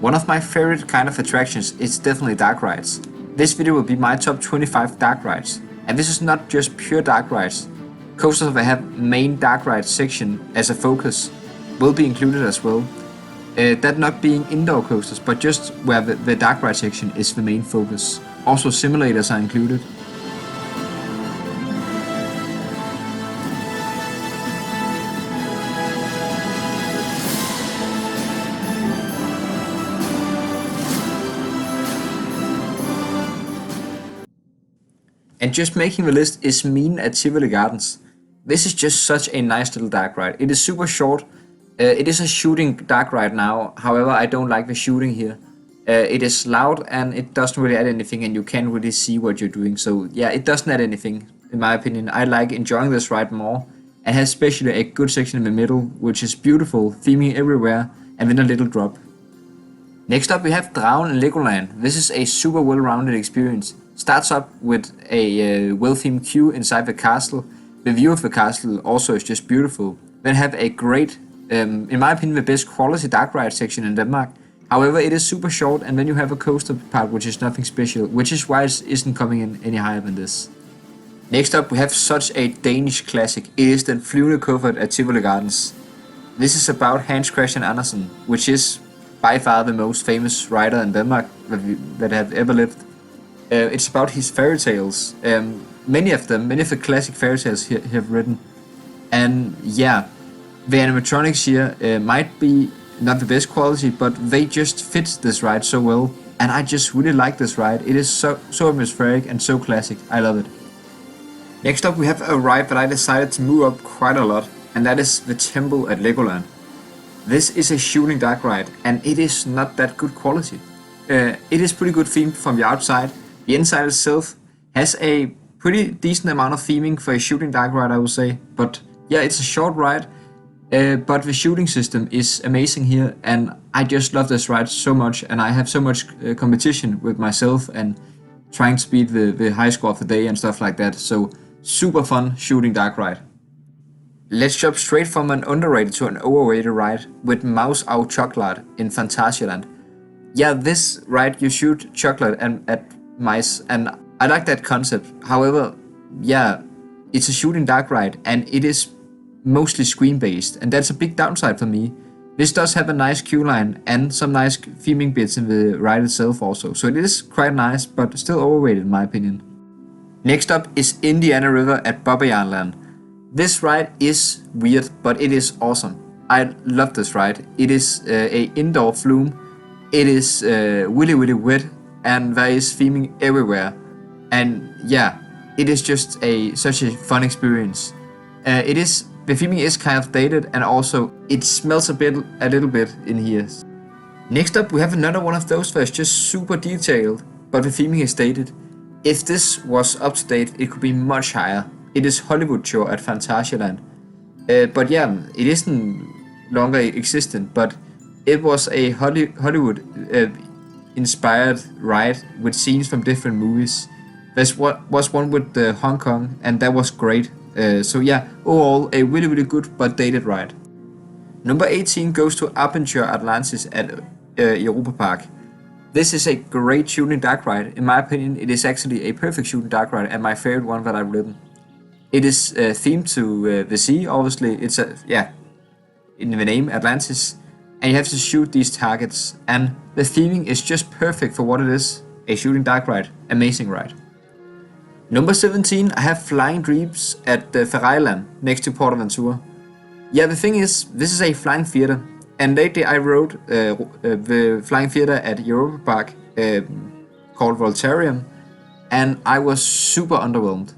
One of my favorite kind of attractions is definitely dark rides. This video will be my top 25 dark rides, and this is not just pure dark rides. Coasters that have main dark ride section as a focus will be included as well. That not being indoor coasters, but just where the dark ride section is the main focus. Also simulators are included. And just making the list is Minen at Tivoli Gardens. This is just such a nice little dark ride. It is super short. It is a shooting dark ride now, however I don't like the shooting here. It is loud and it doesn't really add anything, and you can't really see what you're doing. So yeah, it doesn't add anything in my opinion. I like enjoying this ride more, and has especially a good section in the middle, which is beautiful, theming everywhere, and then a little drop. Next up we have Dragen in Legoland. This is a super well-rounded experience. Starts up with a well-themed queue inside the castle. The view of the castle also is just beautiful. Then have a great, in my opinion, the best quality dark ride section in Denmark. However, it is super short, and then you have a coaster part which is nothing special, which is why it isn't coming in any higher than this. Next up we have such a Danish classic. It is the Flyvende Kuffert at Tivoli Gardens. This is about Hans Christian Andersen, which is by far the most famous writer in Denmark that have ever lived. It's about his fairy tales. Many of the classic fairy tales he have written. And yeah, the animatronics here might be not the best quality, but they just fit this ride so well. And I just really like this ride. It is so atmospheric and so classic. I love it. Next up we have a ride that I decided to move up quite a lot, and that is the Temple at Legoland. This is a shooting dark ride, and it is not that good quality. It is pretty good themed from the outside. The inside itself has a pretty decent amount of theming for a shooting dark ride, I would say. But yeah, it's a short ride, but the shooting system is amazing here, and I just love this ride so much, and I have so much competition with myself and trying to beat the high score of the day and stuff like that. So super fun shooting dark ride. Let's jump straight from an underrated to an overrated ride with Mouse Au Chocolate in Phantasialand. Yeah, this ride you shoot chocolate at mice, and I like that concept. However, yeah, it's a shooting dark ride, and it is mostly screen based, and that's a big downside for me. This does have a nice queue line and some nice theming bits in the ride itself also, so it is quite nice, but still overrated in my opinion. Next up is Indiana River at Bobbejaavalandbr. This ride is weird, but it is awesome. I love this ride. It is a indoor flume. It is really wet, and there is theming everywhere. And yeah, it is just such a fun experience. The theming is kind of dated, and also it smells a little bit in here. Next up we have another one of those that's just super detailed, but the theming is dated. If this was up to date, it could be much higher. It is Hollywood Show at Phantasialand. But yeah, it isn't longer existent, but it was a Hollywood inspired ride with scenes from different movies. There was one with Hong Kong, and that was great. So yeah, overall a really good but dated ride. Number 18 goes to Abenteuer Atlantis at Europa. This is a great shooting dark ride. In my opinion, it is actually a perfect shooting dark ride, and my favorite one that I've ridden. It is themed to the sea, obviously. It's in the name, Atlantis. And you have to shoot these targets, and the theming is just perfect for what it is. A shooting dark ride. Amazing ride. Number 17, I have Flying Dreams at Ferrarávkandor next to Portaventura. Yeah, the thing is, this is a flying theater, and lately I rode the flying theater at Europa called Voltarium, and I was super underwhelmed.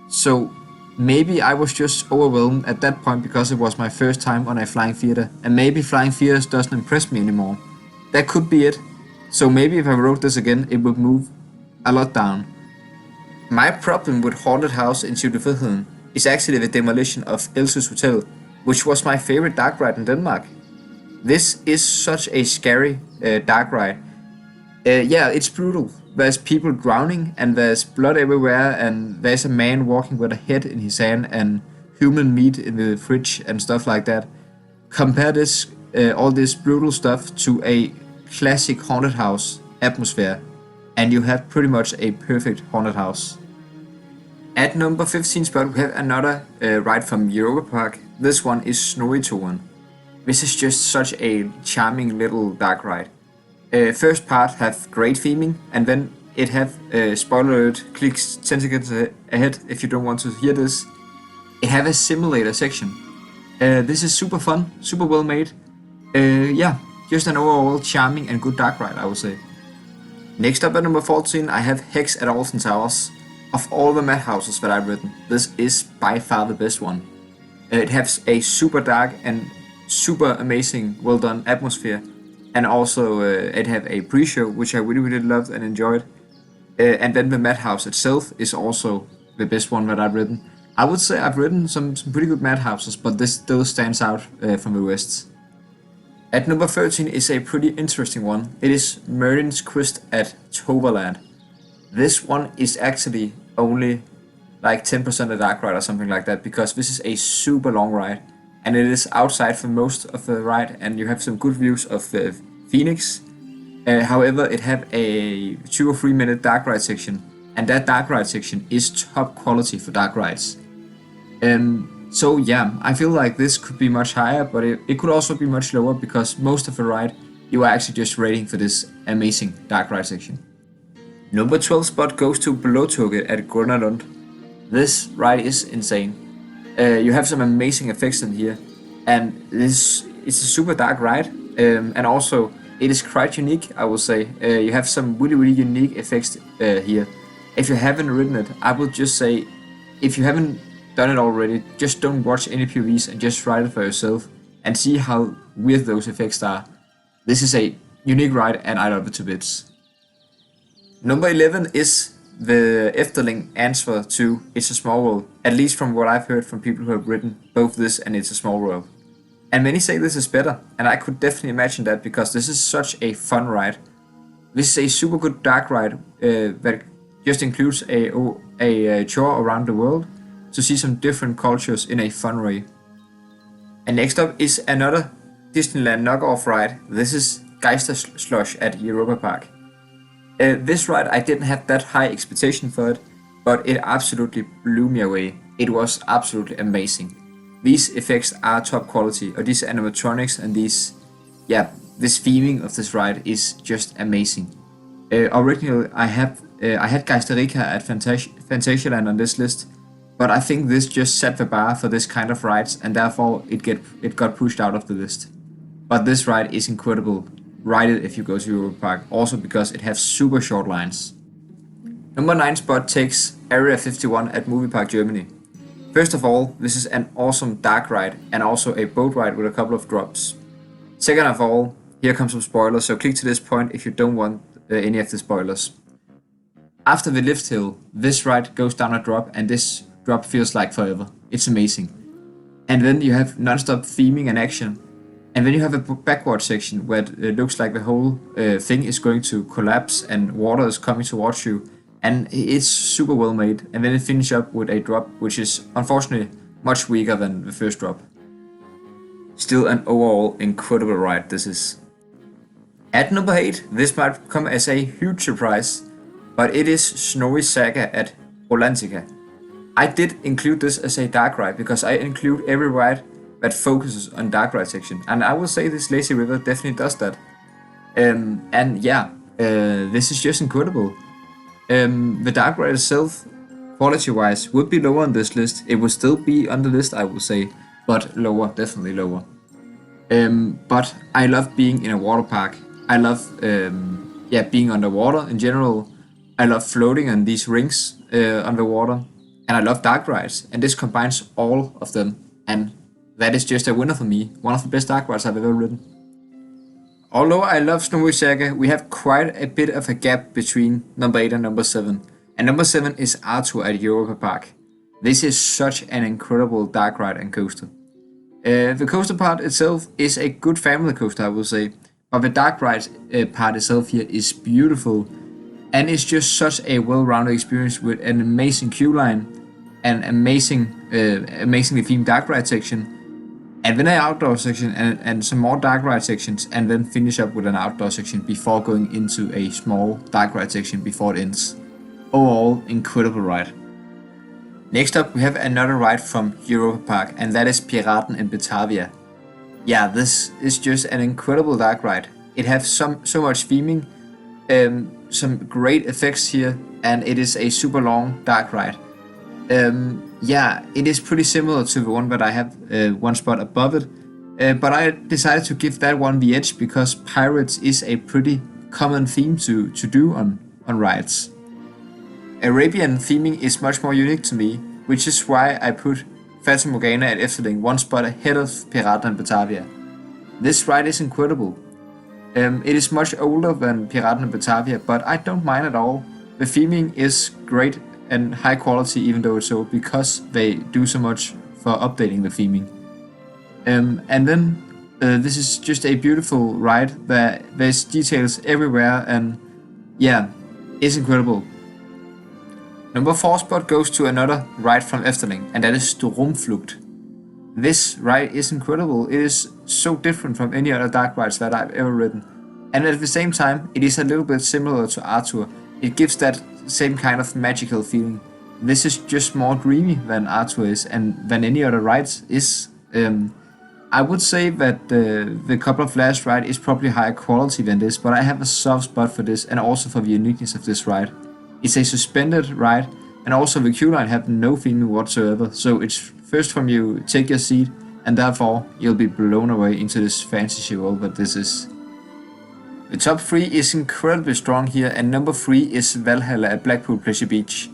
So maybe I was just overwhelmed at that point because it was my first time on a flying theater, and maybe flying theaters doesn't impress me anymore. That could be it. So maybe if I rode this again, it would move a lot down. My problem with Haunted House in Frihedentor is actually the demolition of Else's Hotel, which was my favorite dark ride in Denmark. This is such a scary dark ride. Yeah, it's brutal. There's people drowning, and there's blood everywhere, and there's a man walking with a head in his hand and human meat in the fridge and stuff like that. Compare this, all this brutal stuff to a classic haunted house atmosphere, and you have pretty much a perfect haunted house. At number 15 spot we have another ride from Europa Park. This one is Snorri. This is just such a charming little dark ride. First part have great theming, and then it have, spoiler alert, click 10 seconds ahead if you don't want to hear this, it have a simulator section. This is super fun, super well made. Yeah, just an overall charming and good dark ride, I would say. Next up at number 14 I have Hex at Alton Towerst. Of all the madhouses that I've ridden, this is by far the best one. It has a super dark and super amazing, well done atmosphere, and also it have a pre-show which I really loved and enjoyed. And then the madhouse itself is also the best one that I've ridden. I would say I've ridden some pretty good madhouses, but this still stands out from the rest. At number 13 is a pretty interesting one. It is Merlin's Quest at Toverland. This one is actually only like 10% a dark ride or something like that, because this is a super long ride and it is outside for most of the ride, and you have some good views of Phoenix. However, it have a 2 or 3 minute dark ride section, and that dark ride section is top quality for dark rides. So yeah, I feel like this could be much higher, but it could also be much lower, because most of the ride you are actually just waiting for this amazing dark ride section. Number 12 spot goes to Blå Tåget at Gardentor. This ride is insane. You have some amazing effects in here, and it's a super dark ride, and also it is quite unique, I would say. You have some really unique effects here. If you haven't ridden it, I would just say, if you haven't done it already, just don't watch any POVs and just ride it for yourself and see how weird those effects are. This is a unique ride and I love it to bits. Number 11 is the Efteling answer to It's a Small World, at least from what I've heard from people who have ridden both this and It's a Small World. And many say this is better, and I could definitely imagine that, because this is such a fun ride. This is a super good dark ride that just includes a tour around the world to see some different cultures in a fun way. And next up is another Disneyland knockoff ride. This is Geisterslush at Europa Park. This ride, I didn't have that high expectation for it, but it absolutely blew me away. It was absolutely amazing. These effects are top quality, or these animatronics and this theming of this ride is just amazing. Originally, I had Geisterica at Phantasialand on this list, but I think this just set the bar for this kind of rides, and therefore it got pushed out of the list. But this ride is incredible. Ride it if you go to Europa Park, also because it has super short lines. Number 9 spot takes Area 51 at Movie Park Germany. First of all, this is an awesome dark ride and also a boat ride with a couple of drops. Second of all, here comes some spoilers, so click to this point if you don't want any of the spoilers. After the lift hill, this ride goes down a drop, and this drop feels like forever. It's amazing. And then you have non-stop theming and action. And then you have a backward section where it looks like the whole thing is going to collapse and water is coming towards you. And it's super well made. And then it finishes up with a drop, which is unfortunately much weaker than the first drop. Still an overall incredible ride this is. At number 8, this might come as a huge surprise, but it is Snorri's Saga at Roaedenstor. I did include this as a dark ride because I include every ride that focuses on dark ride section, and I will say this Lazy River definitely does that. This is just incredible. The dark ride itself, quality wise, would be lower on this list. It would still be on the list, I would say, but lower, definitely lower. But I love being in a water park. I love being underwater in general. I love floating on these rings underwater, and I love dark rides, and this combines all of them, and that is just a winner for me. One of the best dark rides I've ever ridden. Although I love Snorri's Saga, we have quite a bit of a gap between number 8 and number 7. And number 7 is Arthur at Europa Park. This is such an incredible dark ride and coaster. The coaster part itself is a good family coaster, I will say. But the dark ride part itself here is beautiful. And it's just such a well-rounded experience with an amazing queue line, an amazingly themed dark ride section, and then an outdoor section and some more dark ride sections, and then finish up with an outdoor section before going into a small dark ride section before it ends. Overall, incredible ride. Next up we have another ride from Europa Park, and that is Piraten in Betavia. Yeah, this is just an incredible dark ride. It has so much theming, some great effects here, and it is a super long dark ride. Yeah, it is pretty similar to the one that I have one spot above it, but I decided to give that one the edge because pirates is a pretty common theme to do on rides. Arabian theming is much more unique to me, which is why I put Fata Morgana at Efteling one spot ahead of Piraten in Betavia. This ride is incredible. It is much older than Piraten in Betavia, but I don't mind at all. The theming is great and high quality, even though it's old, because they do so much for updating the theming. And then this is just a beautiful ride. There's details everywhere, and yeah, it's incredible. Number 4 spot goes to another ride from Efteling, and that is Droomvlucht. This ride is incredible. It is so different from any other dark rides that I've ever ridden. And at the same time, it is a little bit similar to Arthur. It gives that same kind of magical feeling. This is just more dreamy than Arthur is, and than any other rides is. I would say that the Couple of Flash ride is probably higher quality than this, but I have a soft spot for this and also for the uniqueness of this ride. It's a suspended ride, and also the queue line have no theming whatsoever, so it's first from you take your seat, and therefore you'll be blown away into this fantasy world that this is. The top 3 is incredibly strong here, and number 3 is Valhalla at Blackpool Pleasure Beach.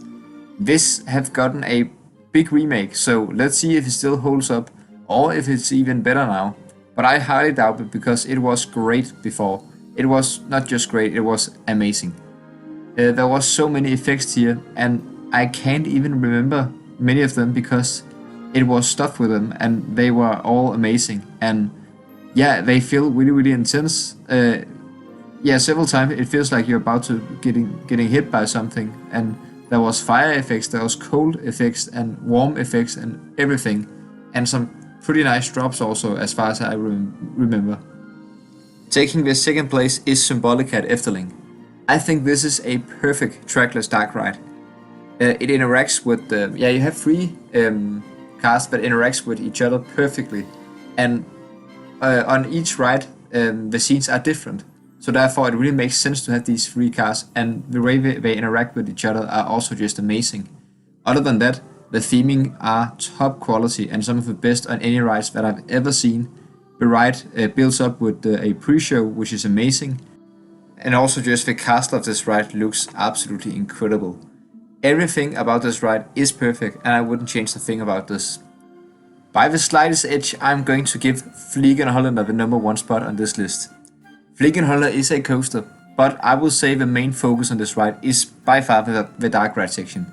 This have gotten a big remake, so let's see if it still holds up, or if it's even better now. But I highly doubt it, because it was great before. It was not just great, it was amazing. There was so many effects here, and I can't even remember many of them because it was stuff with them, and they were all amazing. And yeah, they feel really intense. Yeah, several times it feels like you're about to getting hit by something, and there was fire effects, there was cold effects and warm effects and everything, and some pretty nice drops also, as far as I remember. Taking the second place is Symbolica at Efteling. I think this is a perfect trackless dark ride. It interacts with you have 3 cars that interacts with each other perfectly, and on each ride the scenes are different, so therefore it really makes sense to have these 3 cars, and the way they interact with each other are also just amazing. Other than that, the theming are top quality and some of the best on any rides that I've ever seen. The ride builds up with a pre-show, which is amazing. And also just the castle of this ride looks absolutely incredible. Everything about this ride is perfect, and I wouldn't change a thing about this. By the slightest edge, I'm going to give Vliegende Hollander the number 1 spot on this list. Vliegende Hollander is a coaster, but I will say the main focus on this ride is by far the dark ride section.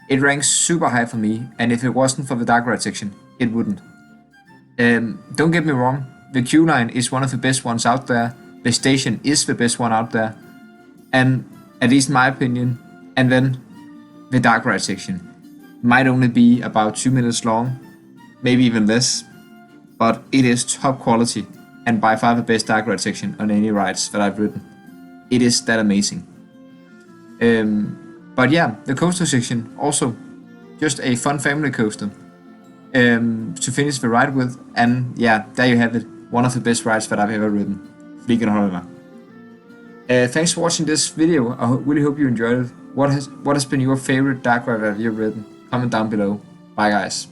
It ranks super high for me, and if it wasn't for the dark ride section, it wouldn't. Don't get me wrong, the queue line is one of the best ones out there. The station is the best one out there, and at least in my opinion. And then the dark ride section might only be about 2 minutes long, maybe even less, but it is top quality and by far the best dark ride section on any rides that I've ridden. It is that amazing. But yeah, the coaster section also just a fun family coaster to finish the ride with, and yeah, there you have it, one of the best rides that I've ever ridden. Vliegende Hollander. Thanks for watching this video. I really hope you enjoyed it. What has been your favorite dark ride that you've ridden? Comment down below. Bye guys.